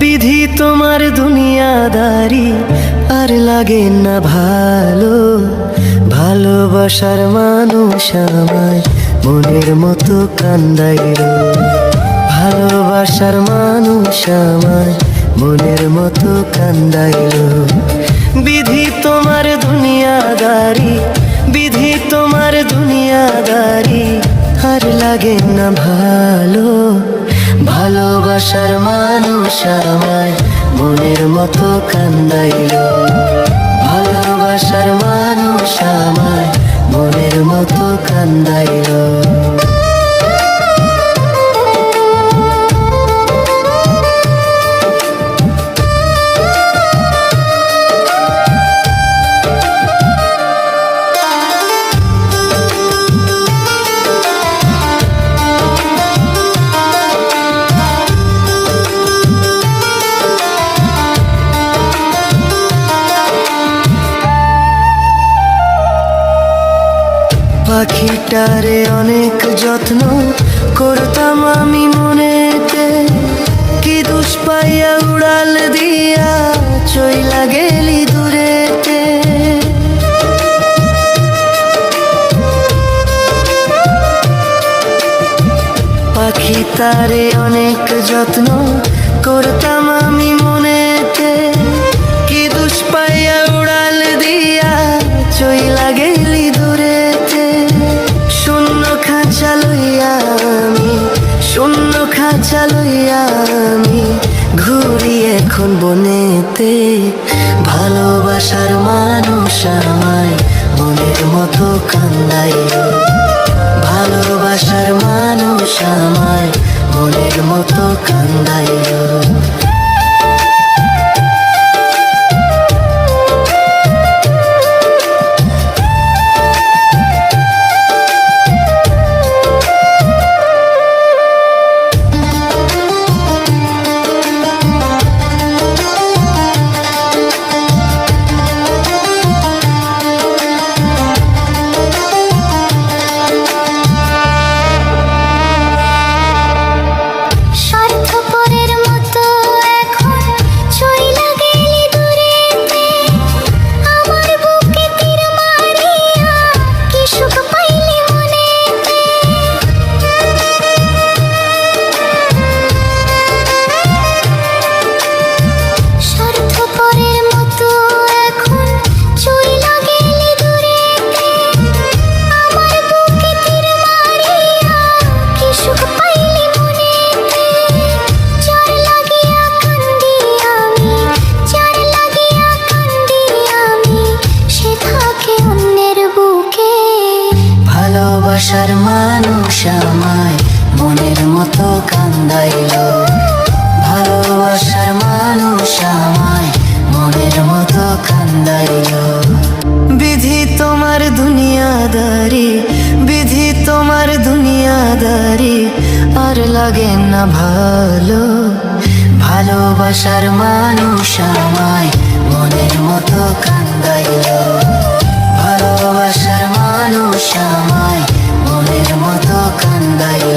বিধি তোমার দুনিয়াদারি আর লাগে না ভালো। ভালোবাসার মানুষ আমায় মনের মতো কান্দাইলো। ভালোবাসার মানুষ আমায় মনের মতো কান্দাইলো। বিধি তোমার দুনিয়াদারি, বিধি তোমার দুনিয়াদারি আর লাগে না ভালো। ভালোবাসার মানুষ আমায় মনের মতো কান্দাইলো। ভালোবাসার মানুষ আমায় মনের মতো কান্দাইলো। পাখিটারে অনেক যত্ন করতাম আমি মনেতে, কি দোষ পাইয়া উড়াল দিয়া চইলা গেলি দূরেতে। পাখিটারে অনেক যত্ন করতাম আমি মনেতে, কি দোষ পাইয়া উড়াল দিয়া চইলা গেলি দূরেতে। শূন্য খাঁচা লইয়া আমি, শূন্য খাঁচা লইয়া আমি ঘুরি এখন বনেতে। ভালোবাসার মানুষ আমায় মনের মতো কান্দাইলো। ভালোবাসার মানুষ আমায় মনের মতো কান্দাইলো। ভালোবাসার মানুষ আমায় মনের মতো কান্দাইলো। ভালোবাসার মানুষ আমায় মনের মতো কান্দাইলো। বিধি তোমার দুনিয়াদারি, বিধি তোমার দুনিয়াদারি আর লাগে না ভালো। ভালোবাসার মানুষ আমায় মনের মতো কান্দাইলো। ভালোবাসার মানুষ আমায় মনের মতো কান্দাইলো।